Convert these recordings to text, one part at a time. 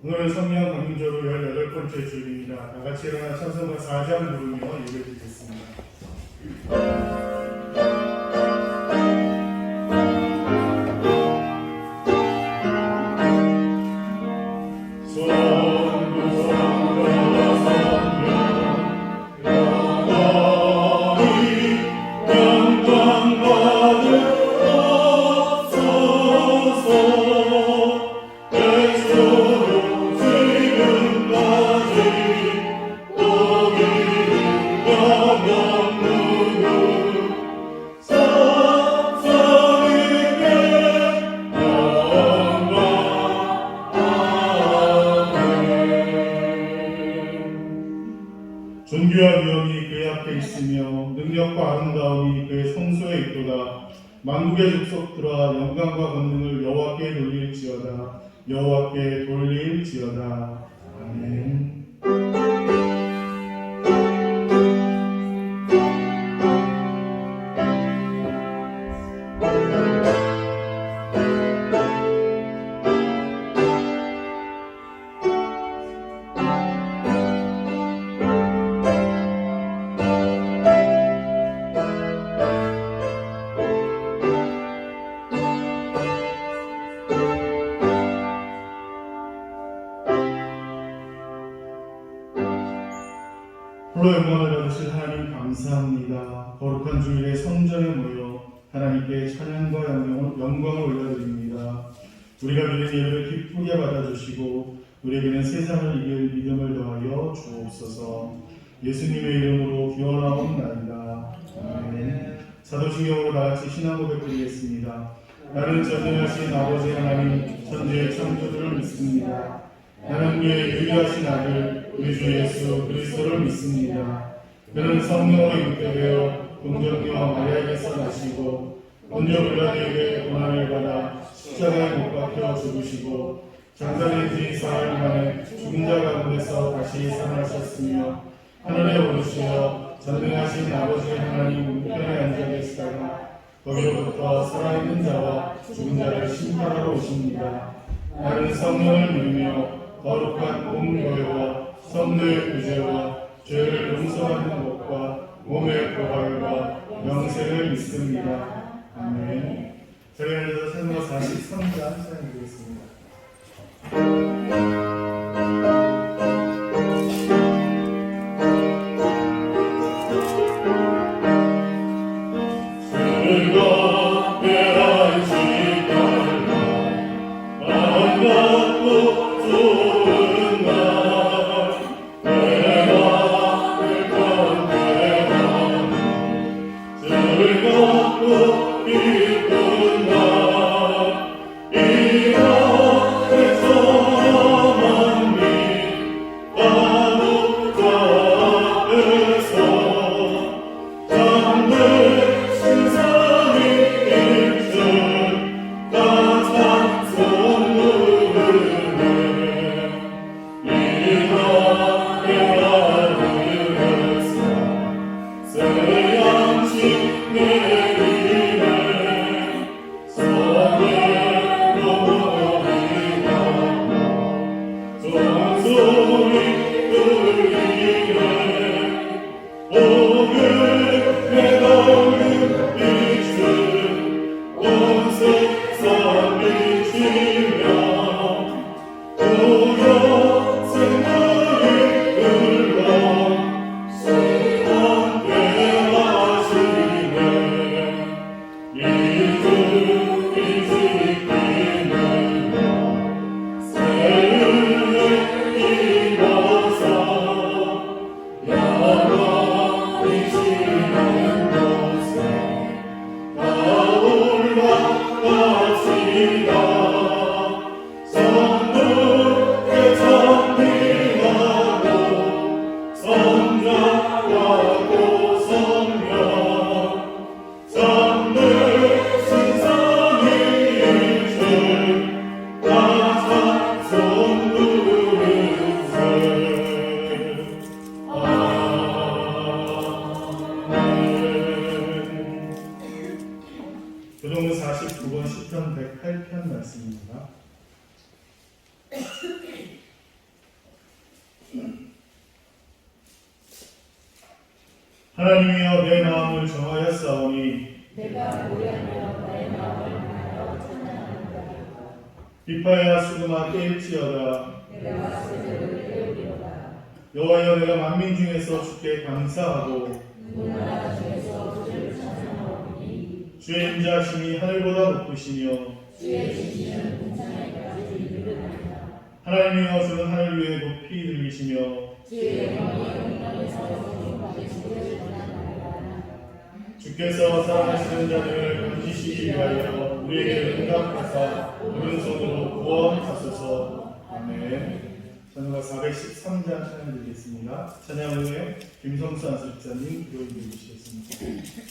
오늘은 성령 강림절로 18번째 주일입니다. 다 같이 일어나 찬송가 4장 부르며 예배드리겠습니다. 존귀와 위엄이 그의 앞에 있으며 능력과 아름다움이 그의 성소에 있도다. 만국의 족속들아 영광과 권능을 여호와께 돌릴지어다. 여호와께 돌릴지어다. 아멘. 홀로 영광을 받으실 하나님 감사합니다. 거룩한 주일에 성전에 모여 하나님께 찬양과 영광을 올려드립니다. 우리가 드린 예배를 기쁘게 받아주시고 우리에게는 세상을 이길 믿음을 더하여 주옵소서. 예수님의 이름으로 기원하옵나이다. 아멘. 사도신경으로 다같이 신앙 고백드리겠습니다. 나는 전능하신 아버지 하나님 천지의 창조주를 믿습니다. 나는 그의 유일하신 아들 우리 주 예수 그리스도를 믿습니다. 그는 성령으로 잉태되어 동정녀 마리아에게서 나시고 본저 빌라도에게 고난을 받아 십자가에 못 박혀 죽으시고 장사된 지 사흘 만에 죽은 자 가운데서 다시 살아나셨으며 하늘에 오르시어 전능하신 아버지 하나님 우편에 앉아 계시다가 거기로부터 살아있는 자와 죽은 자를 심판하러 오십니다. 나는 성령을 믿으며 거룩한 공교회와 성도의 구제와 죄를 용서하는 것과 몸의 부활과 영생을 믿습니다. 아멘. 저희는 찬송가 43장 찬양드리겠습니다. 교동문 49권 시편 108편 말씀입니다. 하나님이여 내 마음을 정하였사오니 내가 노래하며 나의 마음을 다하여 찬양하리로다. 비파야 수금아 깰지어다. 내가 세대를 깨우리로다. 여호와여 내가 만민 중에서 주께 감사하고 누구나 중에서 주를 찬양하오니 주의 인자하심이 하늘보다 높으시며 주의 진실은 궁창에까지 이르느니라. 하나님이여 주는 하늘 위에 높이 들리시며 주의 영광이 영광에서 영광의 주를 전하나이다. 주께서 사랑하시는 자들을 건지시기 위하여 우리에게 응답하사 오른손으로 구원하소서. 아멘. 찬양가 413장 찬양 드리겠습니다. 찬양 후에 김성수 안수집사님 기도해 주시겠습니다.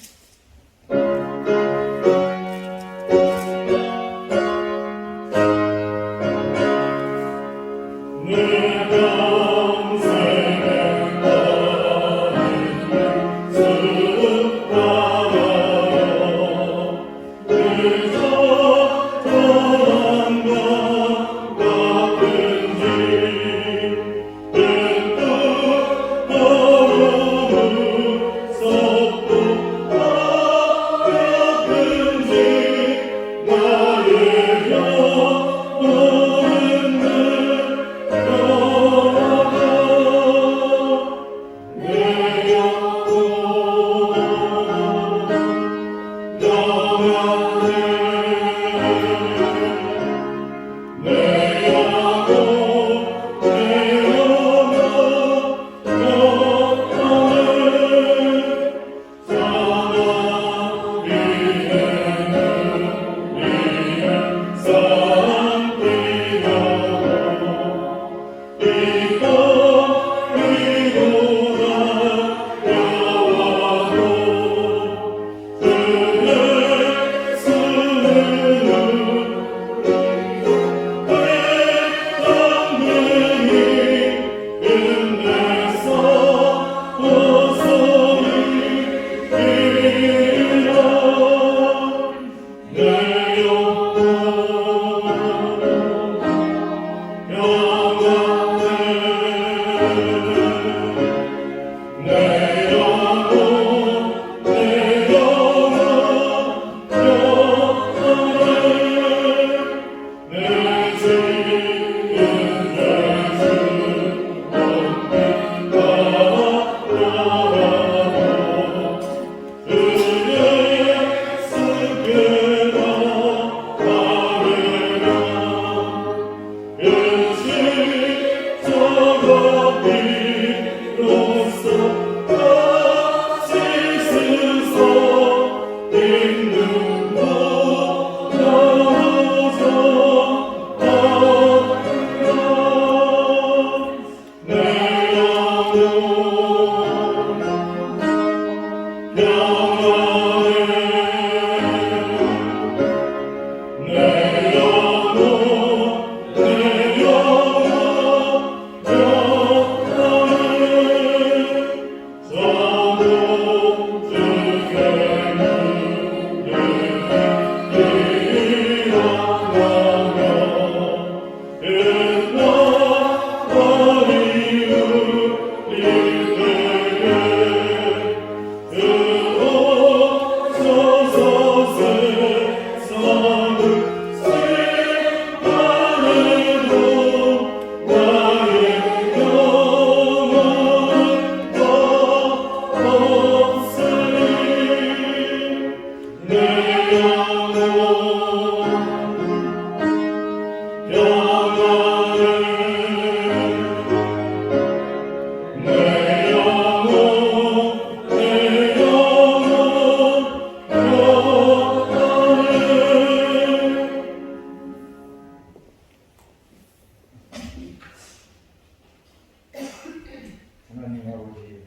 하나님 아버지,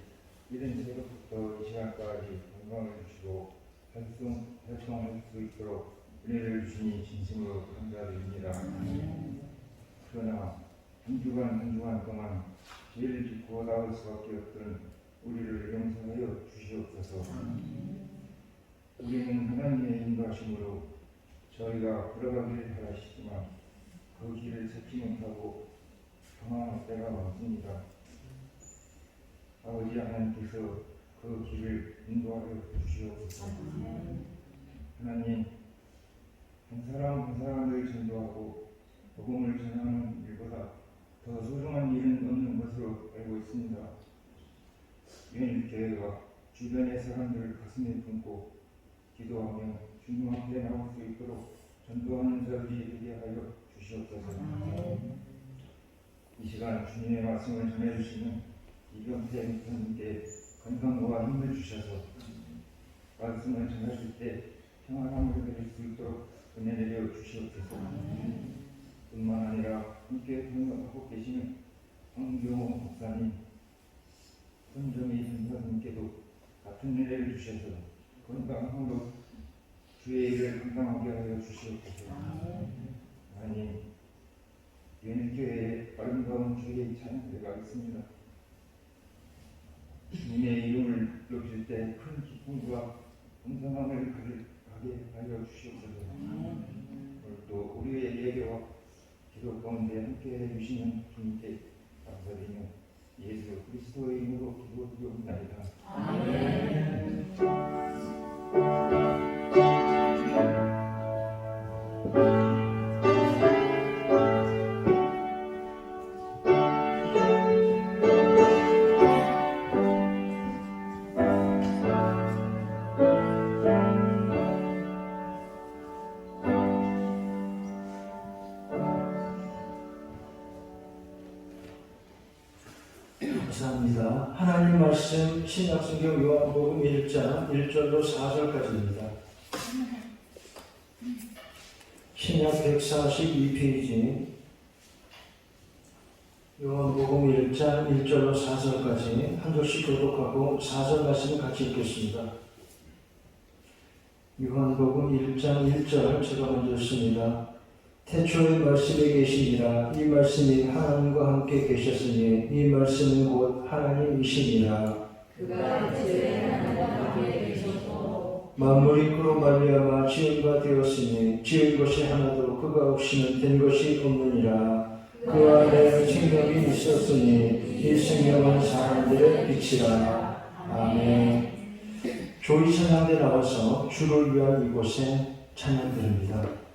이른 새벽부터 이 시간까지 건강을 주시고 활동할 수 있도록 은혜를 주시니 진심으로 감사드립니다. 그러나 한 주간 동안 죄를 짓고 나올 수밖에 없던 우리를 용서하여 주시옵소서. 우리는 하나님의 인도하심으로 저희가 걸어가기를 바라시지만 그 길을 찾지 못하고 방황할 때가 많습니다. 아버지 하나님께서 그 길을 인도하여 주시옵소서. 하나님, 한 사람 한 사람을 전도하고 복음을 전하는 일보다 더 소중한 일은 없는 것으로 알고 있습니다. 유엔교회가 주변의 사람들을 가슴에 품고 기도하며 주님 앞에 나올 수 있도록 전도하는 자들이 되게 하여 주시옵소서. 이 시간 주님의 말씀을 전해주시는 이경태 목사님께 건강과 힘을 주셔서 말씀을 전하실 때 평안함을 드릴 수 있도록 은혜 내려 주시옵소서. 뿐만 아니라 함께 동역하고 계시는 황교호 목사님, 손정희 선생님께도 같은 은혜를 주셔서 건강함으로 주의 일을 감당하게 하여 주시옵소서. 하나님, 유엔교회의 아름다운 주의 찬양대가 있습니다. 주님의 이름을 높일 때 큰 기쁨과 풍성함을 가게 하여 주시옵소서. 오늘도 우리의 예배와 기도 가운데 함께 해주시는 주님께 감사드리며 예수 그리스도의 이름으로 기도드리옵나이다. 아멘. 감사합니다. 하나님 말씀 신약성경 요한복음 1장 1절로 4절까지입니다. 신약 142페이지 요한복음 1장 1절로 4절까지 한 절씩 교독하고 4절 말씀 같이 읽겠습니다. 요한복음 1장 1절 제가 먼저 읽습니다. 태초에 말씀이 계시니라. 이 말씀이 하나님과 함께 계셨으니 이 말씀은 곧 하나님이시니라. 그가 태초에 하나님과 함께 계셨고 만물이 그로 말미암아 지은 바 되었으니 지은 것이 하나도 그가 없이는 된 것이 없느니라. 그 안에 생명이 있었으니 이 생명은 사람들의 빛이라. 아멘. 조이 찬양대 나와서 주를 위한 이곳에 찬양드립니다.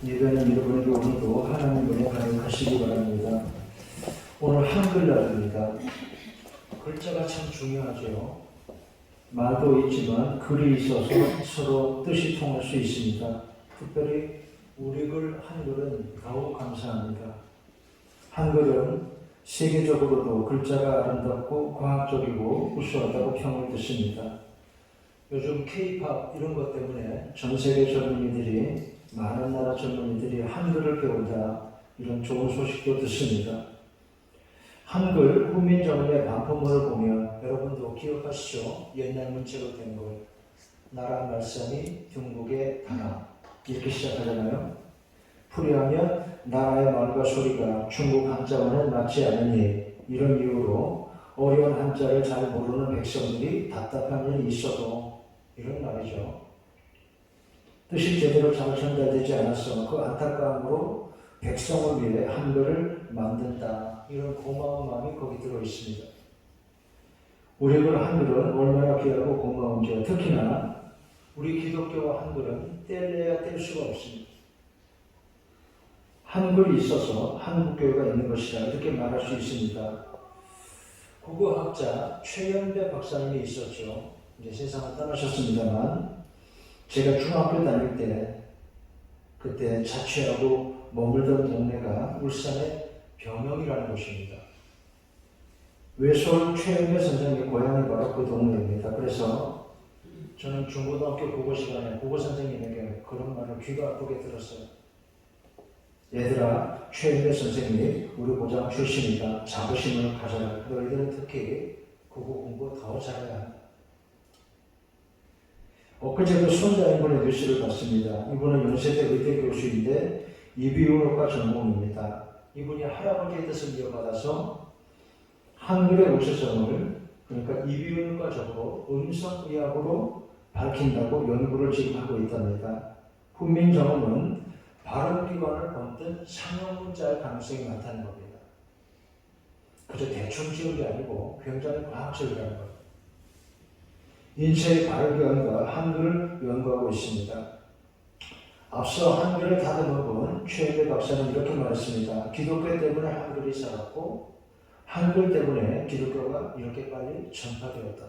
예배는 여러분에게 오늘도 하나님 은혜 가득하시기 바랍니다. 오늘 한글날입니다. 글자가 참 중요하죠. 말도 있지만 글이 있어서 서로 뜻이 통할 수 있습니다. 특별히 우리 글 한글은 더욱 감사합니다. 한글은 세계적으로도 글자가 아름답고 과학적이고 우수하다고 평을 듣습니다. 요즘 K-팝 이런 것 때문에 전 세계 젊은이들이, 많은 나라 젊은이들이 한글을 배운다, 이런 좋은 소식도 듣습니다. 한글 훈민정음의 반포문을 보면 여러분도 기억하시죠? 옛날 문체로 된 걸. 나라 말씀이 중국의 다나 이렇게 시작하잖아요. 풀이하면 나라의 말과 소리가 중국 한자와는 맞지 않으니, 이런 이유로 어려운 한자를 잘 모르는 백성들이 답답한 일이 있어도, 이런 말이죠. 뜻이 제대로 잘 전달되지 않아서 그 안타까움으로 백성을 위해 한글을 만든다, 이런 고마운 마음이 거기 들어 있습니다. 우리 글 한글은 얼마나 귀하고 고마운지요. 특히나 우리 기독교와 한글은 뗄래야 뗄 수가 없습니다. 한글이 있어서 한국교회가 있는 것이다, 이렇게 말할 수 있습니다. 국어학자 최연배 박사님이 있었죠. 이제 세상을 떠나셨습니다만, 제가 중학교 다닐 때 그때 자취하고 머물던 동네가 울산의 병영이라는 곳입니다. 외솔 최연배 선생님의 고향이 바로 그 동네입니다. 그래서 저는 중고등학교 국어 시간에 국어 선생님에게 그런 말을 귀가 아프게 들었어요. 얘들아, 최연배 선생님이 우리 고장 출신이다. 자부심을 가져라. 너희들은 특히 국어 공부 더 잘해야 한다. 엊그제도 손자인분의 뉴스를 봤습니다. 이분은 연세대 의대 교수인데 이비인후과 전공입니다. 이분이 할아버지의 뜻을 이어받아서 한글의 우수성을, 그러니까 이비인후과적으로 음성의학으로 밝힌다고 연구를 지금 하고 있답니다. 훈민정음은 발음기관을 번든 상형문자의 가능성이 많다는 겁니다. 그저 대충 지은 게 아니고 굉장히 과학적이라는 겁니다. 인체의 발견과 한글을 연구하고 있습니다. 앞서 한글을 다듬어 본 최연배 박사는 이렇게 말했습니다. 기독교 때문에 한글이 살았고 한글 때문에 기독교가 이렇게 빨리 전파되었다.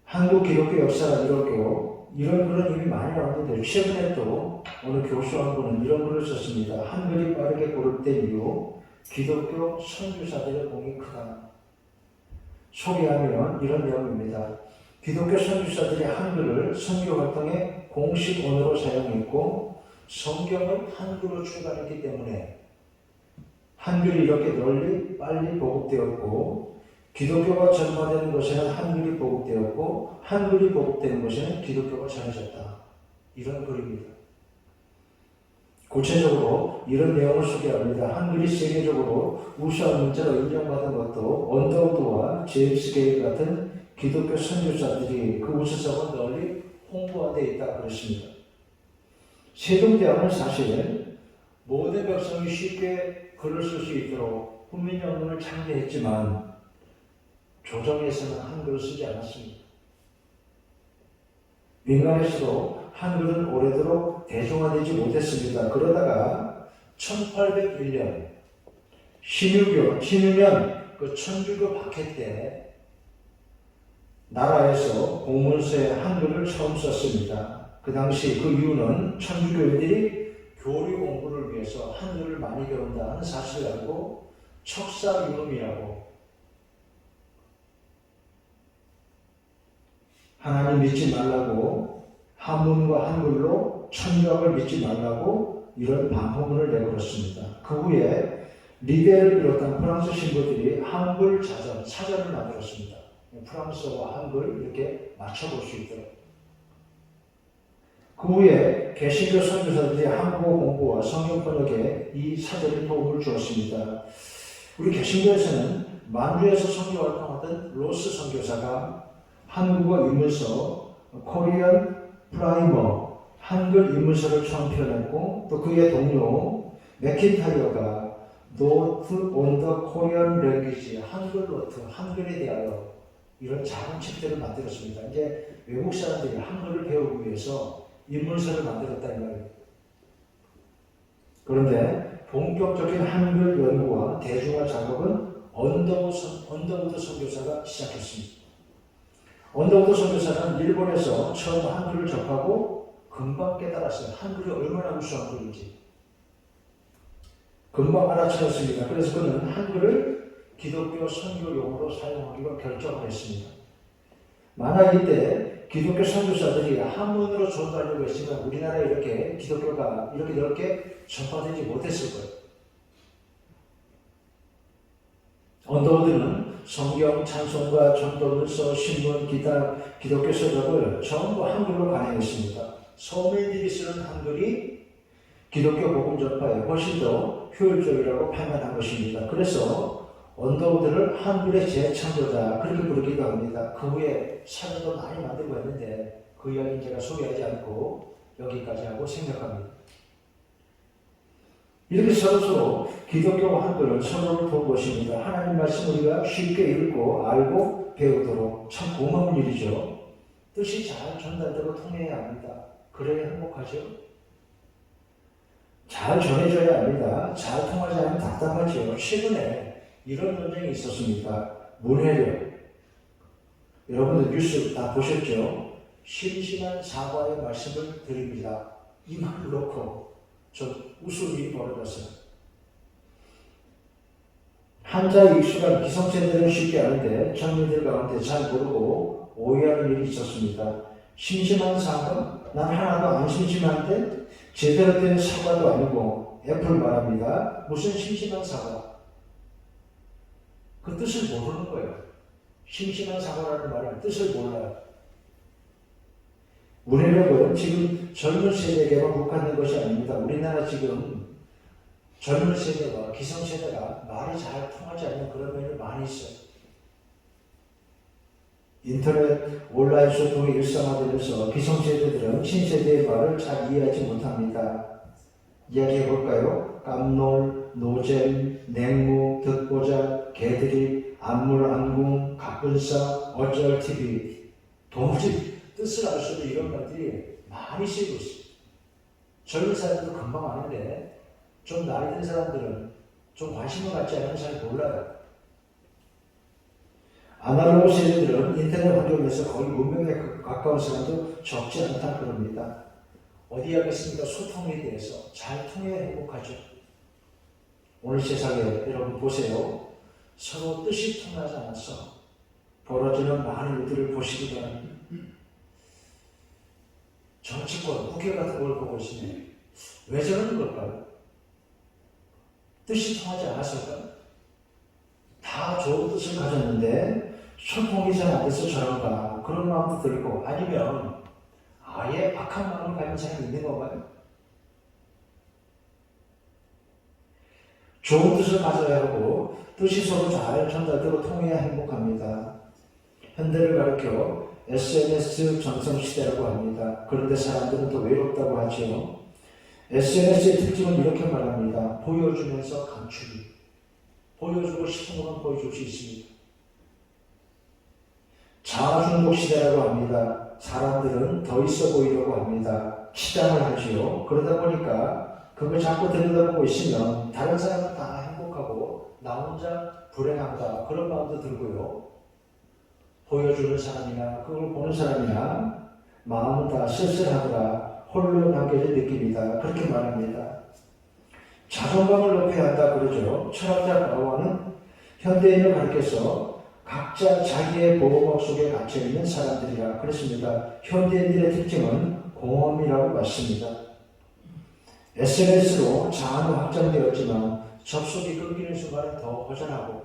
한국 기독교 역사가 이렇게요. 이런 글은 이미 많이 나왔는데 최근에 또 어느 교수 한 분은 이런 글을 썼습니다. 한글이 빠르게 고립된 이유, 기독교 선교사들의 공이 크다. 소개하면 이런 내용입니다. 기독교 선교사들이 한글을 선교 활동의 공식 언어로 사용했고 성경은 한글로 출간했기 때문에 한글이 이렇게 널리 빨리 보급되었고, 기독교가 전파되는 곳에는 한글이 보급되었고 한글이 보급되는 곳에는 기독교가 전해졌다. 이런 글입니다. 구체적으로 이런 내용을 소개합니다. 한글이 세계적으로 우수한 문자로 인정받은 것도 언더우드와 제임스 게일 같은 기독교 선교사들이 그 우수성을 널리 홍보한 데 있다 그랬습니다. 세종대왕은 사실 모든 백성이 쉽게 글을 쓸 수 있도록 훈민정음을 창제했지만 조정에서는 한글을 쓰지 않았습니다. 민간에서도 한글은 오래도록 대중화되지 못했습니다. 그러다가 1801년 신유년 그 천주교 박해 때 나라에서 공문서에 한글을 처음 썼습니다. 그 당시 그 이유는 천주교인들이 교리 공부를 위해서 한글을 많이 배운다는 사실을 알고 척사유음이라고, 하나님 믿지 말라고 한문과 한글로 천주학을 믿지 말라고 이런 반포문을 내걸었습니다. 그 후에 리베를 비롯한 프랑스 신부들이 한글 사전을 만들었습니다. 프랑스어와 한글 이렇게 맞춰볼 수 있도록. 그 후에 개신교 선교사들이 한국어 공부와 성경 번역에 이 사전이 도움을 주었습니다. 우리 개신교에서는 만주에서 선교 활동하던 로스 선교사가 한국어 입문서 코리안 프라이머 한글 입문서를 처음 표현했고, 또 그의 동료 맥킨타이어가 노트 온 더 코리안 랭귀지 한글 노트 한글에 대하여 이런 작은 책들을 만들었습니다. 이제 외국 사람들이 한글을 배우기 위해서 인문서를 만들었다 이 말이에요. 그런데 본격적인 한글 연구와 대중화 작업은 언더우드 선교사가 시작했습니다. 언더우드 선교사는 일본에서 처음 한글을 접하고 금방 깨달았어요. 한글이 얼마나 우수한 글인지. 금방 알아차렸습니다. 그래서 그는 한글을 기독교 선교용으로 사용하기로 결정을 했습니다. 만약 이때 기독교 선교사들이 한문으로 전도하려고 했으면 우리나라에 이렇게 기독교가 이렇게 넓게 전파되지 못했을 거예요. 언더우드는 성경, 찬송가, 전도문서, 신문, 기타, 기독교 서적을 전부 한글로 반영했습니다. 서민들이 쓰는 한글이 기독교 복음 전파에 훨씬 더 효율적이라고 판단한 것입니다. 그래서 언더우드를 한글의 재창조자 그렇게 부르기도 합니다. 그 후에 사전도 많이 만들고 했는데 그 이야기는 제가 소개하지 않고 여기까지 하고 생략합니다. 이렇게 서로 기독교와 한글은 서로를 도운 것입니다. 하나님 말씀 우리가 쉽게 읽고 알고 배우도록 참 고마운 일이죠. 뜻이 잘 전달되고 통해야 합니다. 그래야 행복하죠. 잘 전해져야 합니다. 잘 통하지 않으면 답답하죠. 최근에 이런 논쟁이 있었습니다. 문해력. 여러분들 뉴스 다 보셨죠? 심심한 사과의 말씀을 드립니다. 이 말을 놓고 좀 웃음이 벌어졌어요. 한자에 익숙한 기성세대는 쉽게 아는데 젊은이들 가운데 잘 모르고 오해하는 일이 있었습니다. 심심한 사과? 난 하나도 안 심심한데 제대로 된 사과도 아니고 애플 말합니다. 무슨 심심한 사과? 그 뜻을 모르는 거예요. 심심한 사과라는 말은 뜻을 몰라요. 문해력은 지금 젊은 세대에게만 국한된 것이 아닙니다. 우리나라 지금 젊은 세대와 기성세대가 말이 잘 통하지 않는 그런 면이 많이 있어요. 인터넷 온라인 소통이 일상화되면서 기성세대들은 신세대의 말을 잘 이해하지 못합니다. 이야기해 볼까요? 깜놀, 노잼, 냉무, 듣보자, 개들이, 안물안궁, 갑분싸, 어쩔 TV. 도무지 뜻을 알 수 없는 이런 말들이 많이 쓰이고 있습니다. 젊은 사람들도 금방 아는데 좀 나이 든 사람들은 좀 관심을 갖지 않으면 잘 몰라요. 아날로그 세대들은 인터넷 환경에서 거의 문명에 가까운 사람도 적지 않다 그럽니다. 어디 하겠습니까? 소통에 대해서 잘 통해야 행복하죠. 오늘 세상에 여러분 보세요. 서로 뜻이 통하지 않아서 벌어지는 많은 일들을 보시기 바랍니다. 정치권, 국회 같은 걸 보고 있으면 왜 저러는 걸까요? 뜻이 통하지 않았을까요? 다 좋은 뜻을 가졌는데 소통이 잘 안 돼서 저런가 그런 마음도 들고 아니면 아예 악한 마음을 가진 사람이 있는 건가요? 좋은 뜻을 가져야 하고 뜻이 서로 잘 전달되고 통해야 행복합니다. 현대를 가리켜 SNS 전성시대라고 합니다. 그런데 사람들은 더 외롭다고 하죠. SNS의 특징은 이렇게 말합니다. 보여주면서 감추기. 보여주고 싶은 것만 보여줄 수 있습니다. 자아중독 시대라고 합니다. 사람들은 더 있어 보이려고 합니다. 치장을 하지요. 그러다 보니까 그걸 자꾸 들여다보고 있으면 다른 사람은 다 행복하고 나 혼자 불행하다 그런 마음도 들고요. 보여주는 사람이나 그걸 보는 사람이나 마음은 다 쓸쓸하더라 홀로 남겨진 느낌이다 그렇게 말합니다. 자존감을 높여야 한다 그러죠. 철학자 바우어는 현대인을 가리켜서 각자 자기의 보호막 속에 갇혀있는 사람들이라 그랬습니다. 현대인들의 특징은 공허함이라고 맞습니다. SNS로 자아는 확장되었지만 접속이 끊기는 순간에 더 허전하고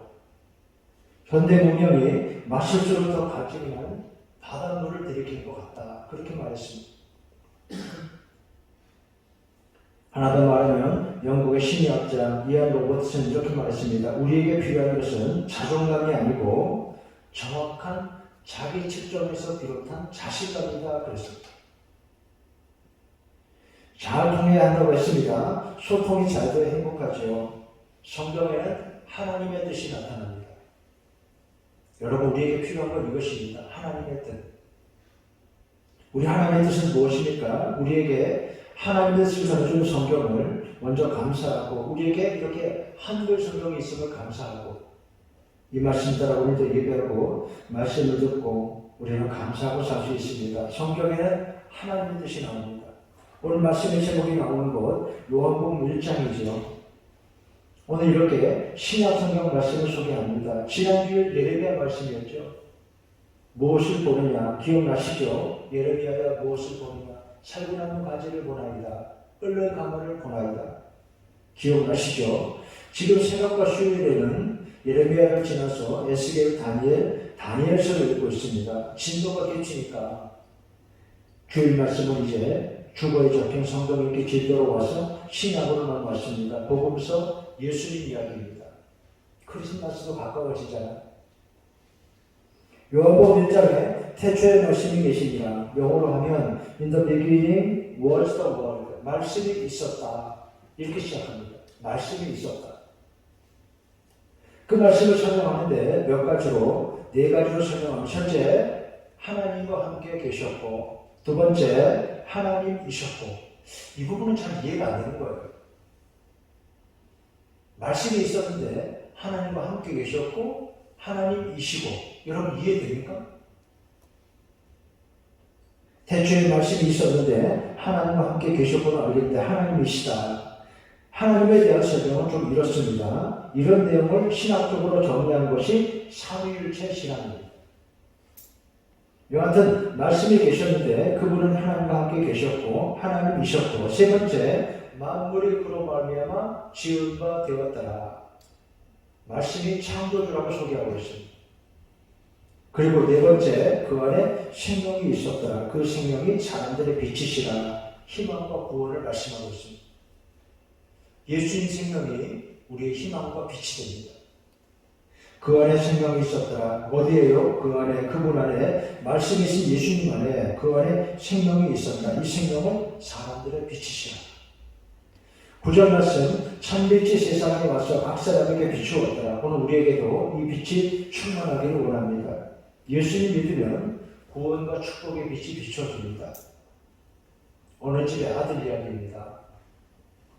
현대 문명이 마실수록 더 갈증이는 바닷물을 들이키는 것 같다 그렇게 말했습니다. 하나 더 말하면 영국의 심리학자 이안 로버트슨 이렇게 말했습니다. 우리에게 필요한 것은 자존감이 아니고 정확한 자기 측정에서 비롯한 자신감이다 그랬습니다. 잘 통해야 한다고 했습니다. 소통이 잘 돼야 행복하죠. 성경에는 하나님의 뜻이 나타납니다. 여러분 우리에게 필요한 건 이것입니다. 하나님의 뜻. 우리 하나님의 뜻은 무엇입니까? 우리에게 하나님의 뜻을 전해준 성경을 먼저 감사하고 우리에게 이렇게 한글 성경이 있음을 감사하고 이 말씀 따라 오늘도 예배하고 말씀을 듣고 우리는 감사하고 살 수 있습니다. 성경에는 하나님의 뜻이 나옵니다. 오늘 말씀의 제목이 나오는 곳 요한복음 1장이죠. 오늘 이렇게 신약 성경 말씀을 소개합니다. 지난주에 예레미야 말씀이었죠. 무엇을 보느냐 기억나시죠? 예레미야야 무엇을 보느냐 살구나무 가지를 보나이다. 끓는 가마를 보나이다. 기억나시죠? 지금 새벽과 수요일에는 예레미야를 지나서 에스겔, 다니엘서를 읽고 있습니다. 진도가 깊으니까 주일 말씀은 이제 주거에 적힌 성경 읽기 길도로 와서 신약으로 넘어왔습니다. 복음서 예수님 이야기입니다. 크리스마스도 가까워지잖아요. 요한복음 1장에 태초에 말씀이 계시니라. 영어로 하면 In the beginning was the word. 말씀이 있었다. 이렇게 시작합니다. 말씀이 있었다. 그 말씀을 설명하는데 몇 가지로, 네 가지로 설명하면 첫째, 하나님과 함께 계셨고 두 번째, 하나님이셨고 이 부분은 잘 이해가 안 되는 거예요. 말씀이 있었는데 하나님과 함께 계셨고 하나님이시고 여러분 이해됩니까? 태초에 말씀이 있었는데 하나님과 함께 계셨구나 알겠는데 하나님이시다. 하나님에 대한 설명은 좀 이렇습니다. 이런 내용을 신학적으로 정리한 것이 삼위일체 신학입니다. 여하튼 말씀이 계셨는데 그분은 하나님과 함께 계셨고 하나님이셨고 세 번째 만물이 그로 말미암아 지은 바 되었더라. 말씀이 창조주라고 소개하고 있습니다. 그리고 네 번째 그 안에 생명이 있었더라. 그 생명이 사람들의 빛이시라. 희망과 구원을 말씀하고 있습니다. 예수님 생명이 우리의 희망과 빛이 됩니다. 그 안에 생명이 있었더라. 어디에요? 그 안에 그분 안에 말씀이신 예수님 안에 그 안에 생명이 있었다. 이 생명은 사람들의 빛이시라. 9절 말씀 참빛이 세상에 와서 각 사람에게 비추었더라. 오늘 우리에게도 이 빛이 충만하기를 원합니다. 예수님 믿으면 구원과 축복의 빛이 비춰집니다. 어느 집의 아들 이야기입니다.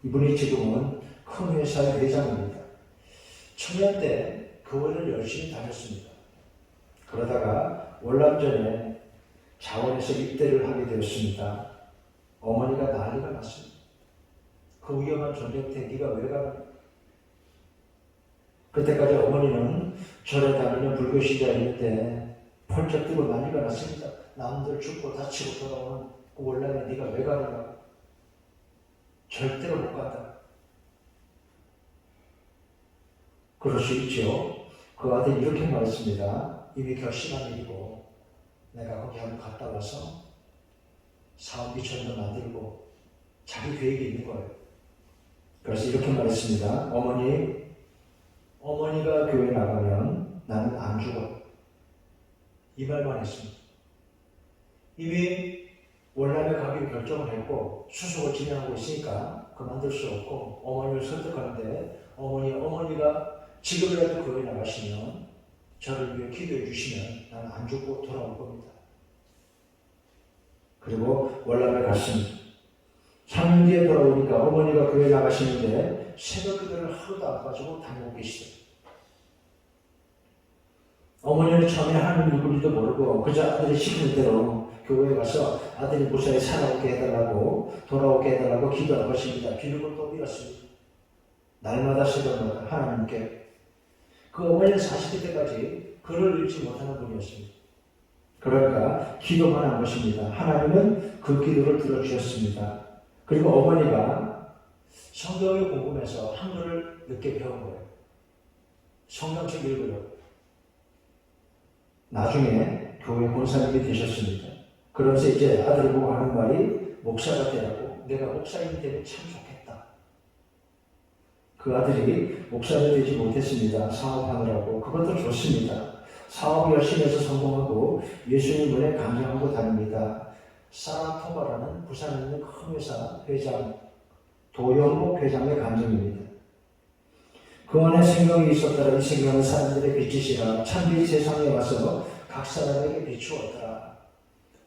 이분이 지금은 큰 회사의 회장입니다. 청년 때 교회를 열심히 다녔습니다. 그러다가 월남전에 자원에서 입대를 하게 되었습니다. 어머니가 난리가 났습니다. 그 위험한 전쟁터에 네가 왜 가냐? 그때까지 어머니는 절에 다니는 불교 신자였는데 펄쩍 뛰고 난리가 났습니다. 남들 죽고 다치고 돌아오는 그 월남에 네가 왜 가느냐고. 절대로 못 간다. 그럴 수 있죠. 그 아들이 이렇게 말했습니다. 이미 결심한 일이고 내가 거기 한번 갔다 와서 사업비천도 만들고 자기 계획이 있는 거예요. 그래서 이렇게 말했습니다. 어머니가 교회 나가면 나는 안 죽어. 이 말만 했습니다. 이미 월남에 가기로 결정을 했고 수속을 진행하고 있으니까 그만둘 수 없고 어머니를 설득하는데 어머니가 지금이라도 교회 나가시면 저를 위해 기도해 주시면 나는 안 죽고 돌아올 겁니다. 그리고 월남에 갔습니다. 3년 뒤에 돌아오니까 어머니가 교회 나가시는데 새벽 기도를 하루도 안 가지고 다니고 계시더라고요. 어머니는 처음에 하나님 누구인지도 모르고 그저 아들이 시키는 대로 교회에 가서 아들이 무사히 살아오게 해달라고 돌아오게 해달라고 기도할 것입니다. 기도를 또 빌었습니다. 날마다 새벽마다 하나님께. 그 어머니는 40대 때까지 글을 읽지 못하는 분이었습니다. 그러니까 기도만 한 것입니다. 하나님은 그 기도를 들어주셨습니다. 그리고 어머니가 성경이 궁금해서 한글을 늦게 배운 거예요. 성경책 읽으려고. 나중에 교회 권사님이 되셨습니다. 그러면서 이제 아들이 보고 하는 말이 목사가 되라고. 내가 목사님이 되면 참 좋겠다. 그 아들이 목사가 되지 못했습니다. 사업하느라고. 그것도 좋습니다. 사업 열심히 해서 성공하고 예수님 문에 감정하고 다닙니다. 사라토바라는 부산에 있는 큰 회사 회장, 도영목 회장의 감정입니다. 그 안에 생명이 있었더라. 이 생명은 사람들의 빛이시라. 참빛 세상에 와서 각 사람에게 비추었더라.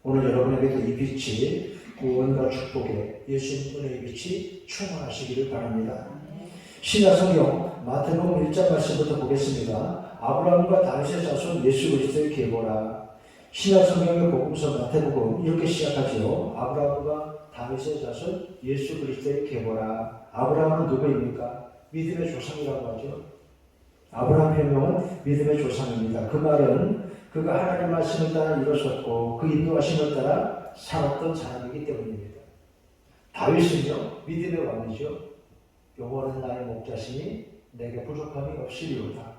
오늘 여러분에게도 이 빛이 구원과 축복의 예수님 은혜의 빛이 충만하시기를 바랍니다. 신약성경 마태복음 1장 말씀부터 보겠습니다. 아브라함과 다윗의 자손 예수 그리스도의 계보라. 신약성경의 복음서 마태복음 이렇게 시작하죠. 아브라함과 다윗의 자손 예수 그리스도의 계보라. 아브라함은 누구입니까? 믿음의 조상이라고 하죠. 아브라함 별명은 믿음의 조상입니다. 그 말은 그가 하나님의 말씀을 따라 일어섰고 그 인도하심을 따라 살았던 사람이기 때문입니다. 다윗은요, 믿음의 왕이죠. 여호와는 나의 목자시니 내게 부족함이 없으리로다.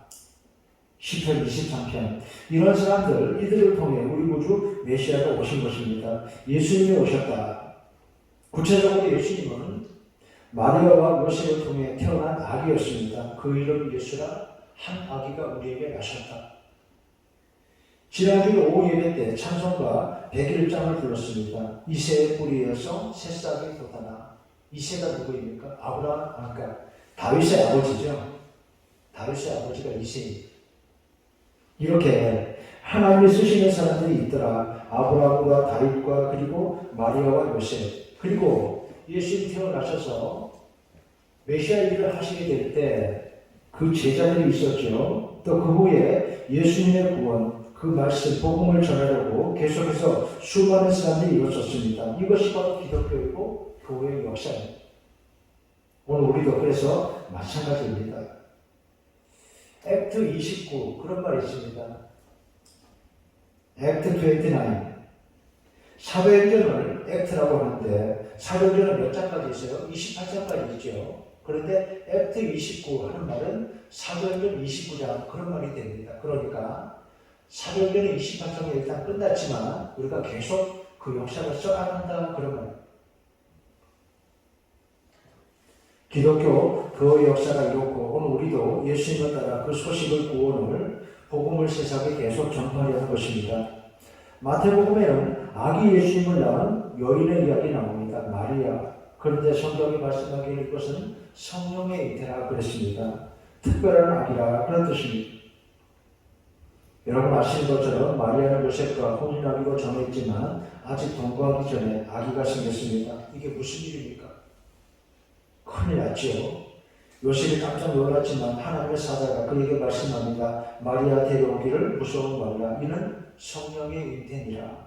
시편 23편. 이런 사람들, 이들을 통해 우리 구주 메시아가 오신 것입니다. 예수님이 오셨다. 구체적으로 예수님은 마리아와 요셉을 통해 태어난 아기였습니다. 그 이름 예수라. 한 아기가 우리에게 나셨다. 지난주 오후 예배 때 찬송가 101장을 불렀습니다. 이새의 뿌리에서 새싹이 돋아나. 이새가 누구입니까? 아브라함, 그러니까 다윗의 아버지죠. 다윗의 아버지가 이새입니다. 이렇게 하나님이 쓰시는 사람들이 있더라. 아브라함과 다윗과 그리고 마리아와 요셉, 그리고 예수님이 태어나셔서 메시아 일을 하시게 될 때 그 제자들이 있었죠. 또 그 후에 예수님의 구원, 그 말씀, 복음을 전하려고 계속해서 수많은 사람들이 일어섰습니다. 이것이 바로 기독교이고 교회의 역사입니다. 오늘 우리도 그래서 마찬가지입니다. 액트 29 그런 말이 있습니다. 액트 29 사도행전을 액트라고 하는데 사도행전은 몇 장까지 있어요? 28장까지 있죠. 그런데 액트 29 하는 말은 사도행전 29장 그런 말이 됩니다. 그러니까 사도행전이 28장에 일단 끝났지만 우리가 계속 그 역사를 써나간다 그런 말. 기독교 그 역사가 이렇고 오늘 우리도 예수님을 따라 그 소식을 구원을 복음을 세상에 계속 전파하려는 것입니다. 마태복음에는 아기 예수님을 낳은 여인의 이야기 나옵니다. 마리아. 그런데 성경이 말씀하기를 이것은 성령의 잉태라 그랬습니다. 특별한 아기라 그런 뜻입니다. 여러분 아시는 것처럼 마리아는 요셉과 혼인하기로 정했지만 아직 동거하기 전에 아기가 생겼습니다. 이게 무슨 일입니까? 큰일 났지요. 요셉이 깜짝 놀랐지만 하나님의 사자가 그에게 말씀합니다. 마리아 데려오기를 무서운 말라. 이는 성령의 잉태니라.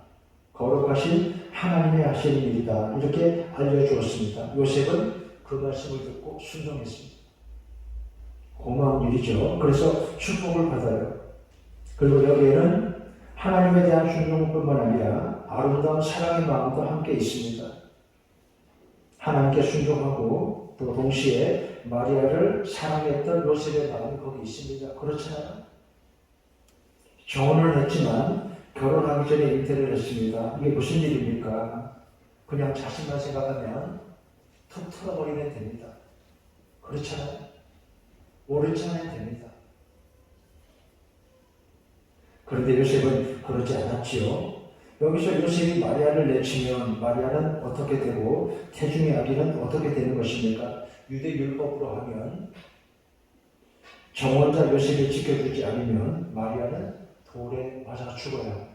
거룩하신 하나님의 하시는 일이다. 이렇게 알려주었습니다. 요셉은 그 말씀을 듣고 순종했습니다. 고마운 일이죠. 그래서 축복을 받아요. 그리고 여기에는 하나님에 대한 순종뿐만 아니라 아름다운 사랑의 마음도 함께 있습니다. 하나님께 순종하고 또 동시에 마리아를 사랑했던 요셉의 마음이 거기 있습니다. 그렇잖아요. 결혼을 했지만 결혼하기 전에 잉태를 했습니다. 이게 무슨 일입니까? 그냥 자신만 생각하면 툭 털어버리면 됩니다. 그렇잖아요. 오래 참으면 됩니다. 그런데 요셉은 그러지 않았지요. 여기서 요셉이 마리아를 내치면 마리아는 어떻게 되고 태중의 아기는 어떻게 되는 것입니까? 유대 율법으로 하면 정원자 요셉을 지켜주지 않으면 마리아는 돌에 맞아 죽어요.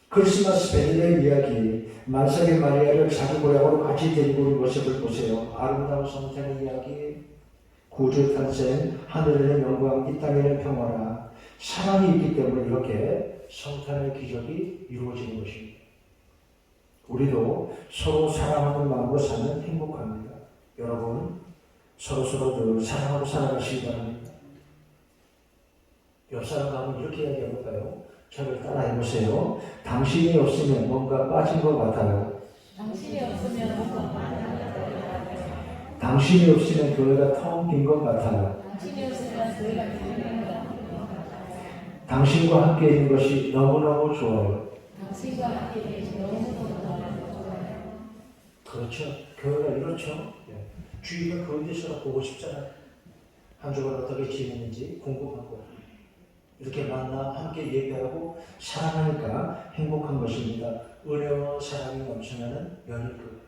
크리스마스 베들레헴 이야기, 만삭의 마리아를 자기 고향으로 같이 데리고 온 모습을 보세요. 아름다운 성탄의 이야기, 구주 탄생, 하늘에는 영광, 이 땅에는 평화라. 사랑이 있기 때문에 이렇게 성탄의 기적이 이루어지는 것입니다. 우리도 서로 사랑하는 마음으로 살면 행복합니다. 여러분, 서로 늘 사랑하고 살아가시기 바랍니다. 옆 사람 가면 이렇게 이야기해볼까요? 저를 따라해보세요. 당신이 없으면 뭔가 빠진 것 같아요. 당신이 없으면 뭔가 많아요. 당신이 없으면 교회가 텅 빈 것 같아요. 당신이 없으면 교회가 빈 것 같아요. 당신과 함께 있는 것이 너무너무 좋아요. 당신과 함께 계시 너무너무 좋아요. 그렇죠. 교회가 이렇죠. 주일을 교회에서 보고 싶잖아요. 한 주간 어떻게 지냈는지 궁금하고 이렇게 만나 함께 예배하고 사랑하니까 행복한 것입니다. 은혜와 사랑이 넘쳐나는 연일교회.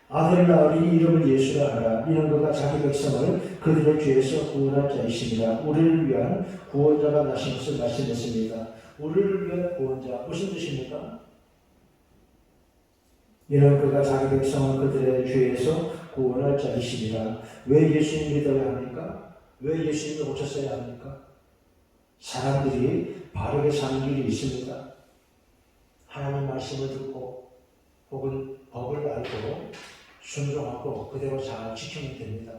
아들 낳으리니 이름을 예수라 하라. 이는 그가 자기 백성을 그들의 죄에서 구원할 자이십니다. 우리를 위한 구원자가 나신 것을 말씀했습니다. 우리를 위한 구원자. 무슨 뜻입니까? 이는 그가 자기 백성을 그들의 죄에서 구원할 자이시니라. 왜 예수님 믿어야 합니까? 왜 예수님을 오셨어야 합니까? 사람들이 바르게 사는 길이 있습니다. 하나님 말씀을 듣고 혹은 법을 알고 순종하고 그대로 잘 지키면 됩니다.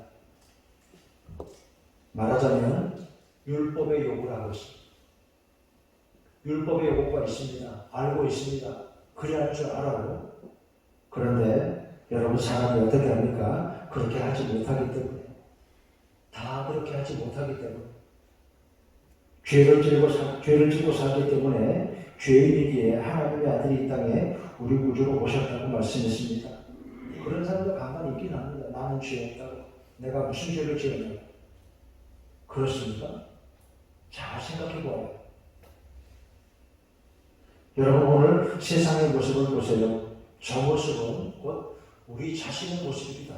말하자면 율법의 요구를 하고 있습니다. 율법의 요구가 있습니다. 알고 있습니다. 그래야 할 줄 알아요. 그런데 여러분 사람이 어떻게 합니까? 그렇게 하지 못하기 때문에. 다 그렇게 하지 못하기 때문에. 죄를 지고 살기 때문에 죄인이기에 하나님의 아들이 이 땅에 우리 구주로 오셨다고 말씀했습니다. 그런 사람도 간간히 있긴 합니다. 나는 죄 없다고. 내가 무슨 죄를 지었냐고. 그렇습니까? 잘 생각해 보아요. 여러분 오늘 세상의 모습을 보세요. 저 모습은 곧 우리 자신의 모습입니다.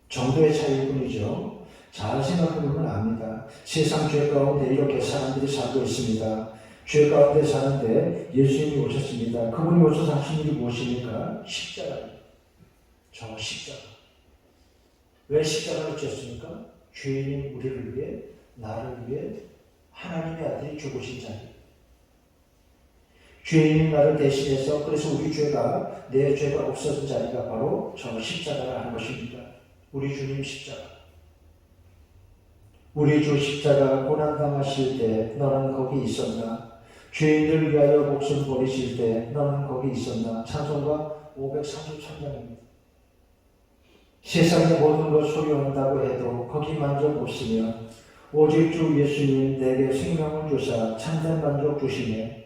정도의 차이일 뿐이죠. 잘 생각해보면 압니다. 세상 죄 가운데 이렇게 사람들이 살고 있습니다. 죄 가운데 사는데 예수님이 오셨습니다. 그분이 오셔서 하신 일이 무엇입니까? 십자가입니다. 저 십자가. 왜 십자가를 지었습니까? 죄인인 우리를 위해, 나를 위해 하나님의 아들이 죽으신 자리. 죄인인 나를 대신해서 그래서 우리 죄가 내 죄가 없어진 자리가 바로 저 십자가를 하는 것입니다. 우리 주님 십자가. 우리 주 십자가 고난당하실 때 너는 거기 있었나? 죄인들 위하여 목숨 버리실 때 너는 거기 있었나? 찬송가 533장입니다. 세상의 모든 것 소유한다고 해도 거기 만족 없으며 오직 주 예수님 내게 생명을 주사 참된 만족 주시네.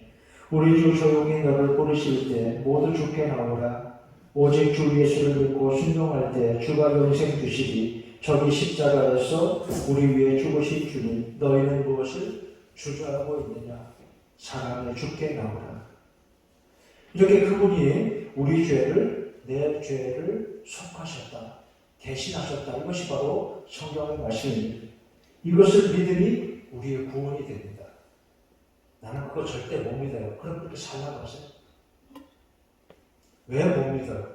우리 주 조용히 너를 부르실 때 모두 죽게 나오라. 오직 주 예수를 믿고 순종할 때 주가 영생 주시리. 저기 십자가에서 우리 위해 죽으신 주님 너희는 무엇을 주저하고 있느냐. 사랑에 죽게 나오라. 이렇게 그분이 우리 죄를 내 죄를 속하셨다. 대신하셨다. 이것이 바로 성경의 말씀입니다. 이것을 믿으니 우리의 구원이 됩니다. 나는 그거 절대 못 믿어요. 그럼 그렇게 살라고 하세요? 왜 못 믿어요?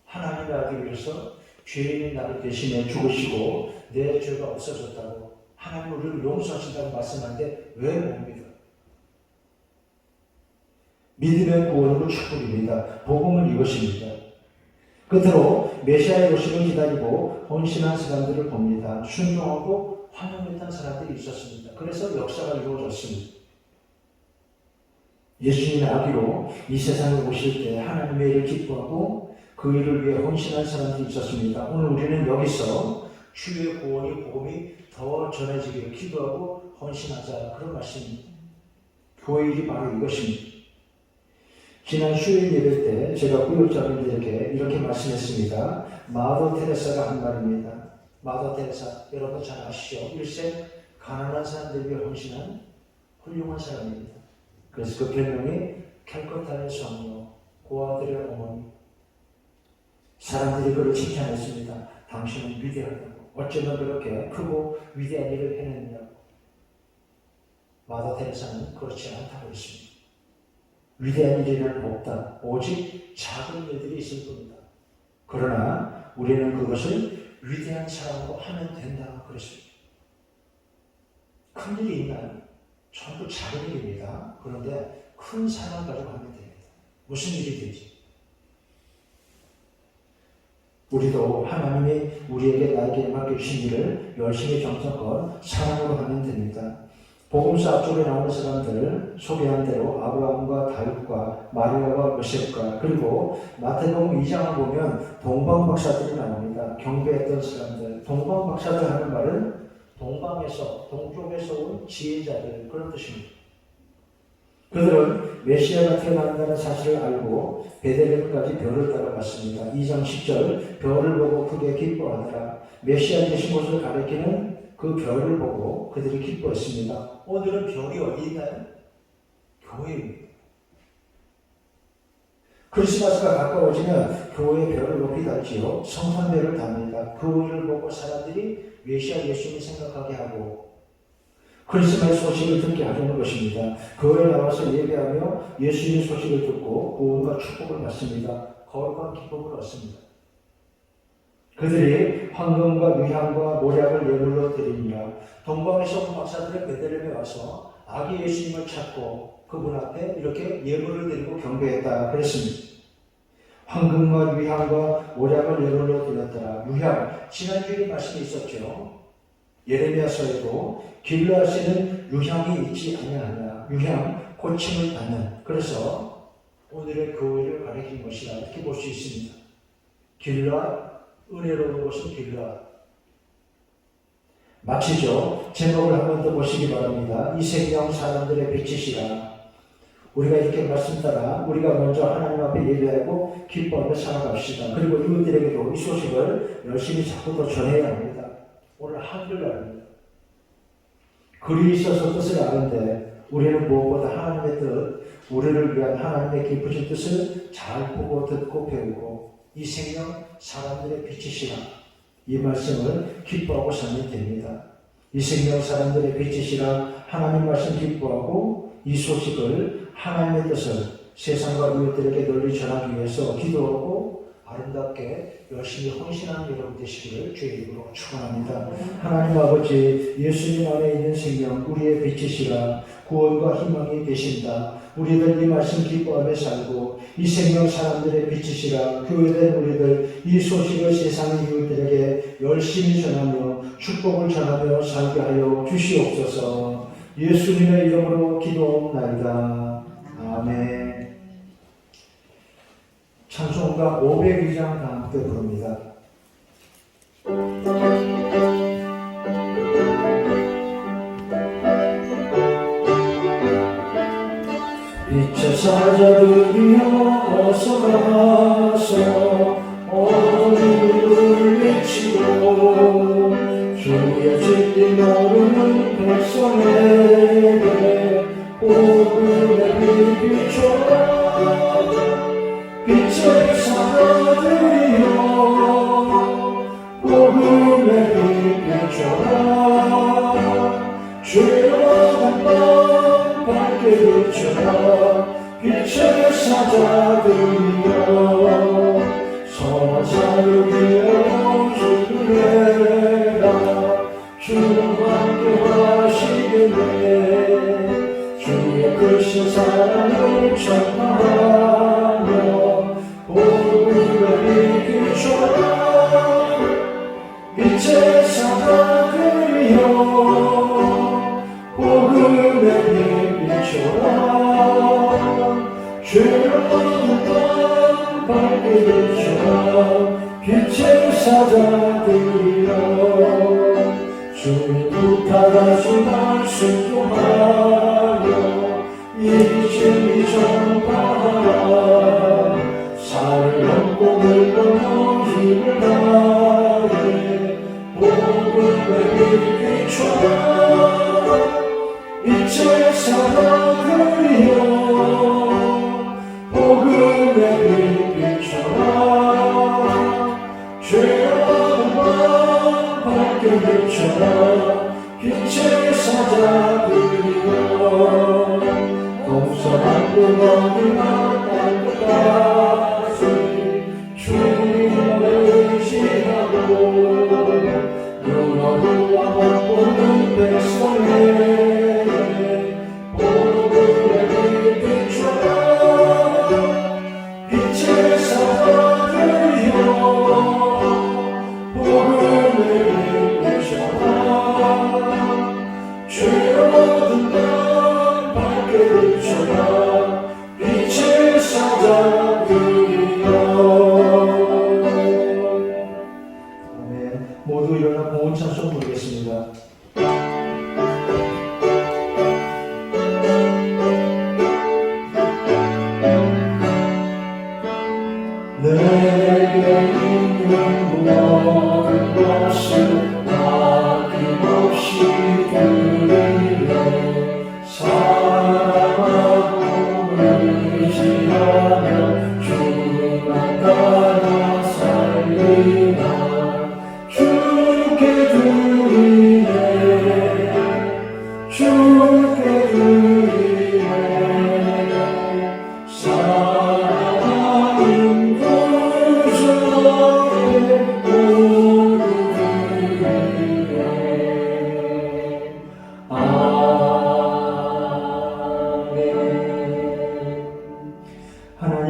하나님의 아들이셔서 죄인인 나를 대신해 죽으시고 내 죄가 없어졌다고 하나님 우리를 용서하신다고 말씀하는데 왜 못 믿어요? 믿음의 구원으로 축복입니다. 복음은 이것입니다. 끝으로 메시아의 오심을 기다리고 헌신한 사람들을 봅니다. 순종하고 환영했던 사람들이 있었습니다. 그래서 역사가 이루어졌습니다. 예수님의 아기로 이 세상에 오실 때 하나님의 일을 기뻐하고 그 일을 위해 헌신한 사람들이 있었습니다. 오늘 우리는 여기서 주의 구원이 복음이 더 전해지기를 기도하고 헌신하자 그런 말씀입니다. 교회 일이 바로 이것입니다. 지난 수요일 예배 때 제가 구역자분들에게 이렇게 말씀했습니다. 마더 테레사가 한 말입니다. 마더 테레사 여러분 잘 아시죠? 일생 가난한 사람들 위해 헌신한 훌륭한 사람입니다. 그래서 그 별명이 캘커타의 성녀, 고아들의 어머니. 사람들이 그를 칭찬했습니다. 당신은 위대하다고. 어쩌면 그렇게 크고 위대한 일을 해냈냐고. 마더 테레사는 그렇지 않다고 했습니다. 위대한 일은 없다. 오직 작은 일들이 있을 뿐이다. 그러나 우리는 그것을 위대한 사람으로 하면 된다. 그랬습니다. 큰 일이 있나요? 전부 작은 일입니다. 그런데 큰 사랑 가지고 하면 됩니다. 무슨 일이 되지? 우리도 하나님이 우리에게 나에게 맡겨주신 일을 열심히 정성껏 사랑으로 하면 됩니다. 복음서 앞쪽에 나오는 사람들 소개한 대로 아브라함과 다윗과 마리아와 요셉과 그리고 마태복음 2장을 보면 동방박사들이 나옵니다. 경배했던 사람들. 동방박사들 하는 말은 동방에서 동쪽에서 온 지혜자들 그런 뜻입니다. 그들은 메시아가 태어난다는 사실을 알고 베들레헴까지 별을 따라갔습니다. 2장 10절 별을 보고 크게 기뻐하더라. 메시아 되신 곳을 가리키는 그 별을 보고 그들이 기뻐했습니다. 오늘은 별이 어디 있나요? 교회입니다. 크리스마스가 가까워지면 교회의 별을 높이 달지요. 성탄별을 답니다. 그 일을 보고 사람들이 메시아 예수님을 생각하게 하고 크리스마스 소식을 듣게 하려는 것입니다. 교회에 나와서 예배하며 예수님의 소식을 듣고 구원과 축복을 받습니다. 거룩한 기쁨을 얻습니다. 그들이 황금과 위향과 모략을 예물로 드리니라. 동방에서 온 박사들의 베들레헴에 와서 아기 예수님을 찾고 그분 앞에 이렇게 예물을 드리고 경배했다 그랬습니다. 황금과 위향과 모략을 예물로 드렸더라. 위향, 지난주에 말씀이 있었죠. 예레미야서에도 길르앗에는 유향이 있지 아니하냐. 유향, 고침을 받는. 그래서 오늘의 교회를 가리킨 것이라 이렇게 볼 수 있습니다. 길르앗, 은혜로운 것은 길르앗. 마치죠. 제목을 한 번 더 보시기 바랍니다. 이 생명 사람들의 빛이시라. 우리가 이렇게 말씀 따라 우리가 먼저 하나님 앞에 예배하고 기뻐하며 살아갑시다. 그리고 이웃들에게도 이 소식을 열심히 자꾸 더 전해야 합니다. 오늘 한글날입니다. 글이 있어서 뜻을 아는데 우리는 무엇보다 하나님의 뜻, 우리를 위한 하나님의 깊으신 뜻을 잘 보고 듣고 배우고 이 생명 사람들의 빛이시라. 이 말씀을 기뻐하고 살면 됩니다. 이 생명 사람들의 빛이시라. 하나님 말씀 기뻐하고 이 소식을 하나님의 뜻을 세상과 이웃들에게 널리 전하기 위해서 기도하고 아름답게 열심히 헌신하는 여러분 되시기를 주의 이름으로 축원합니다. 하나님 아버지, 예수님 안에 있는 생명 우리의 빛이시라. 구원과 희망이 되신다. 우리들 이 말씀 기뻐하며 살고 이 생명 사람들의 빛이시라. 교회된 우리들 이 소식을 세상의 이웃들에게 열심히 전하며 축복을 전하며 살게 하여 주시옵소서. 예수님의 이름으로 기도하옵나이다. 아멘. 찬송가 502장 다 함께 부릅니다. 빛의 사자들이여 어서 가서 어둠을 물리치고 주의 진리 모르는 백성에게 복음의 빛 비춰라. 빛의 사자들이여 복음의 빛 비춰라. 죄악한 밤 밝게 비춰라. 빛의 사자들이여 선한 사역이여 주님의라. 주와 함께 하시겠네. 주의 크신 사랑을 전하며 복음의 빛 비춰라. 빛의 사자들이여 복음의 빛 비춰라. 죄로운 밤 밝게 비춰라. 빛의 사자들이여 주님 부탁하신 날 순종하여 이 진리 전파하라. 살을 넘고 물 건너 힘을 다해 복음의 빛 비춰라. 빛의 사자들이여 복음의 빛 비춰라. 죄악한 밤 밝게 비춰라. 빛의 사자들이여 동서남 끝어디나 땅끝까지 주님을 의지하고 눈어두와 못보는 백성에게 복음의 빛 비춰라. 빛의 사자들이여 복음의 빛 비춰라. 죄로운 밤 밝게 비춰라. 빛의 사자들이여. 아멘. 모두 일어나 고운 찬송 부르겠습니다. 내게 있는 모든 것을 아낌없이 드리려. 사랑하고 의지하며 주만 따라 살리라. 주께 드리네. 주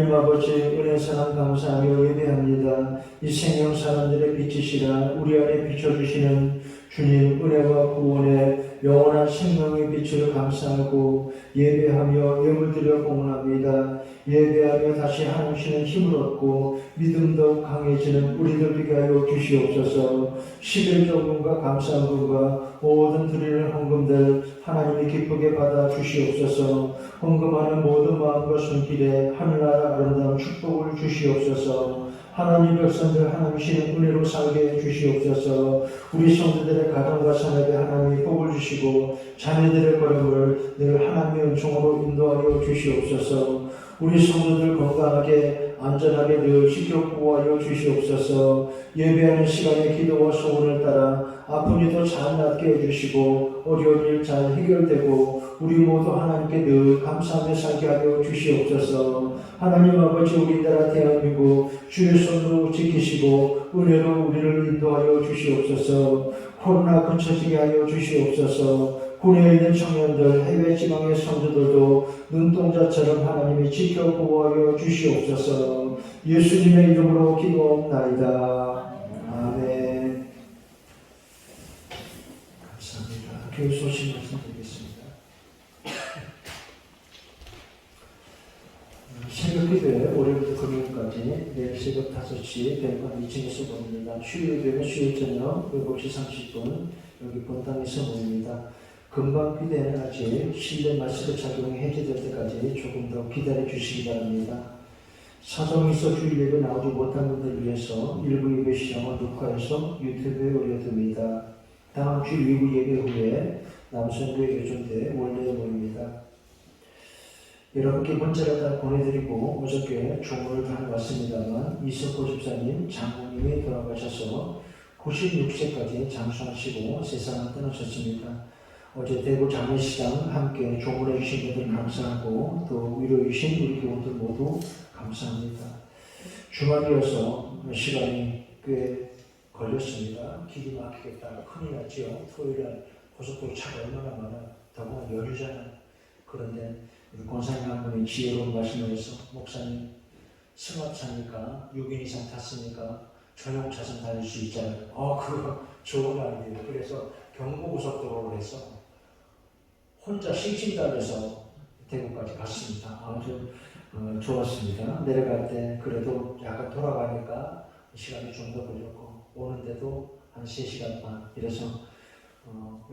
하나님 아버지 은혜 사랑 감사하며 예배합니다. 이 생명 사람들의 빛이시라 우리 안에 비춰주시는 주님 은혜와 구원의 영원한 생명의 빛을 감사하고 예배하며 예물드려 공헌합니다. 예배하며 다시 하나님시는 힘을 얻고 믿음도 강해지는 우리들 되게 하여 주시옵소서. 11조금과 감사함과 모든 드리는 헌금들 하나님이 기쁘게 받아 주시옵소서. 헌금하는 모든 마음과 손길에 하늘나라 아름다운 축복을 주시옵소서. 하나님 백성들 하나님이시는 은혜로 살게 해 주시옵소서. 우리 성도들의 가정과 산업에 하나님이 복을 주시고 자녀들의 걸음을 늘 하나님의 은총으로 인도하여 주시옵소서. 우리 성도들 건강하게 안전하게 늘 지켜 보호하여 주시옵소서. 예배하는 시간에 기도와 소원을 따라 아픈 이도 잘 낫게 해주시고 어려운 일 잘 해결되고 우리 모두 하나님께 늘 감사하며 살게 하여 주시옵소서. 하나님 아버지 우리 나라 대한민국 주의 손으로 지키시고 은혜로 우리를 인도하여 주시옵소서. 코로나 그쳐지게 하여 주시옵소서. 군에 있는 청년들 해외 지방의 성도들도 눈동자처럼 하나님이 지켜 보호하여 주시옵소서. 예수님의 이름으로 기도옵나이다. 아멘. 감사합니다. 교회 소식 말씀드리겠습니다. 새벽 기도에 월요일부터 금요일까지 내일 새벽 5시 백관 2층에서 모입니다. 수요일에는 수요일 저녁 7시 30분 여기 본당에서 모입니다. 금방 기대는 아직 실내 마스크 착용이 해제될 때까지 조금 더 기다려 주시기 바랍니다. 사정이 있어 주일 예배 나오지 못한 분들을 위해서 일부 예배 시간을 녹화해서 유튜브에 올려둡니다. 다음 주 2부 예배 후에 남성교회 교전대 원래에 모입니다. 여러분께 문자를 다 보내드리고 어저께 조문을 다 왔습니다만 이석호 집사님 장모님이 돌아가셔서 96세까지 장수하시고 세상을 떠나셨습니다. 어제 대구 장례식장 함께 조문해 주신 분들 감사하고 또 위로해 주신 우리 교우들 모두 감사합니다. 주말이어서 시간이 꽤 걸렸습니다. 길이 막히겠다. 큰일 났지요. 토요일에 고속도로 차가 얼마나 많아. 더구나 연휴잖아. 그런데 우리 권사님 한 분이 지혜로운 말씀을 해서 목사님 승합차니까 6인 이상 탔으니까 전용 차선 다닐 수 있잖아요. 그거 좋은 아이디어. 그래서 경부고속도로를 해서 혼자 싱싱달려서 대구까지 갔습니다. 아주 좋았습니다. 내려갈 때 그래도 약간 돌아가니까 시간이 좀 더 걸렸고 오는데도 한 3시간 반 이래서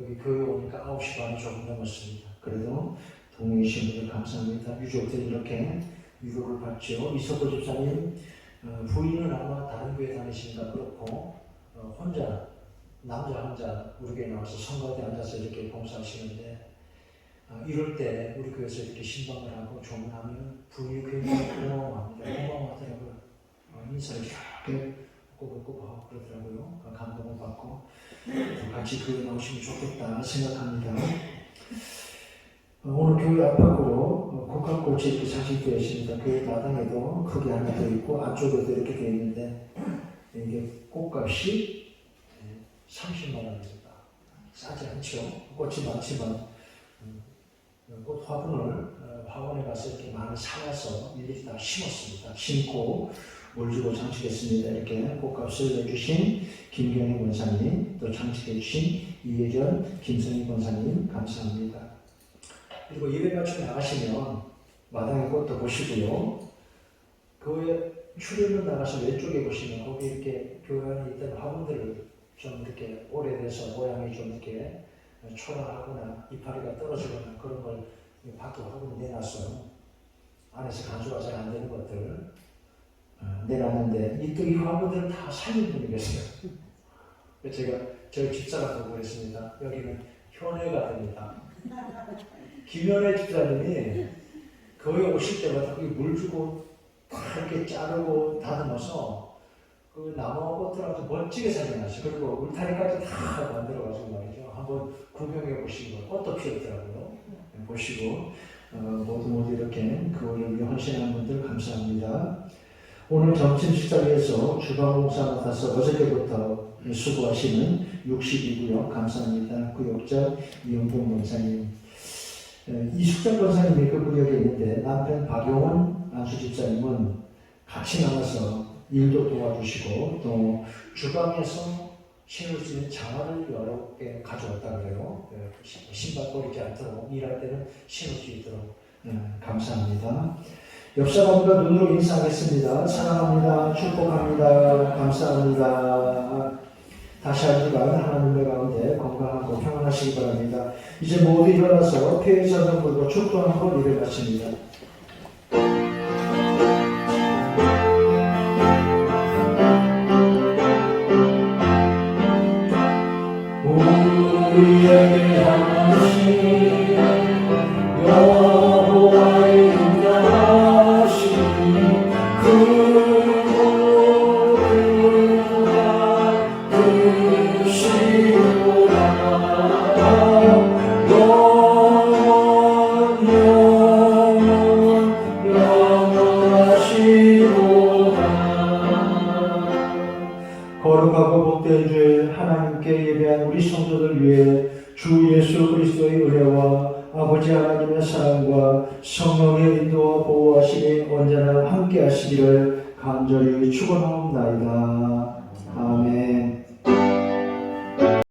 여기 교회 오니까 9시 반이 조금 넘었습니다. 그래도 동행해 주신 분들 감사합니다. 유족들이 이렇게 위로를 받죠. 이석호 집사님 부인은 아마 다른 교회 다니시니까 그렇고 혼자 남자 혼자 우리 교회 나와서 성가대 앉아서 이렇게 봉사하시는데 이럴 때 우리 교회에서 이렇게 신방을 하고 조문하면 부인이 굉장히 고마워합니다. 고마워하더라고요. 인사를 이렇게 꼭 하고 그러더라고요. 감동을 받고 같이 교회 나오시면 좋겠다 생각합니다. 오늘 교회 앞으로 국화꽃이 이렇게 장식되어 있습니다. 교회 마당에도 크게 하나 더 있고 안쪽에도 이렇게 되어 있는데 이게 꽃값이 30만 원입니다. 싸지 않죠. 꽃이 많지만 꽃 화분을 화원에 가서 이렇게 많이 사와서 일일이 다 심었습니다. 심고 물 주고 장식했습니다. 이렇게 꽃값을 내주신 김경희 권사님, 또 장식해주신 이혜전, 김성희 권사님 감사합니다. 그리고 예배 마치고 나가시면 마당에 꽃도 보시고요. 교회 출입문 나가서 왼쪽에 보시면 거기 이렇게 교회 안에 있던 화분들을 좀 이렇게 오래돼서 모양이 좀 이렇게 초라하거나 이파리가 떨어지거나 그런 걸 밖에 화분에 내놨어요. 안에서 간수가 잘 안 되는 것들 내놨는데 이 화분들을 다 살린 분이 계세요. 제가 저희 집사가 보고 그랬습니다. 여기는 현회가 됩니다. 김현회 집사님이 거기 오실 때마다 거기 물 주고 이렇게 자르고 다듬어서 그 나무와 꽃들 아주 멋지게 살려놨어요. 그리고 울타리까지 다 만들어가지고 말이죠. 한번 구경해 보시고 꽃도 피었더라고요. 보시고 모두 이렇게 그거를 위해 헌신하는 분들 감사합니다. 오늘 점심 식사에서 주방공사 맡아서 어저께부터 수고하시는 62구역 감사합니다. 구역장 이용동 권사님. 이숙장 권사님이 그 구역에 있는데 남편 박용원 한수 집사님은 같이 나가서 일도 도와주시고 또 주방에서 신을 수 있는 장화를 여러 개 가져왔다 그래요. 신발 버리지 않도록 일할 때는 신을 수 있도록. 감사합니다. 옆 사람과 눈으로 인사하겠습니다. 사랑합니다. 축복합니다. 감사합니다. 다시 한 주간 하나님의 가운데 건강하고 평안하시기 바랍니다. 이제 모두 일어나서 피해자들 물고 축도하고 일을 마칩니다. 우리에게 하신 여호와의 인자하신 그 모든가 크시도다 영원하시도다. 거룩하고 복된 주일 하나님께 예배한 우리 성도들 위해 주 예수 그리스도의 은혜와 아버지 하나님의 사랑과 성령의 인도와 보호하심이 언제나 함께 하시기를 간절히 축원하옵나이다. 아멘.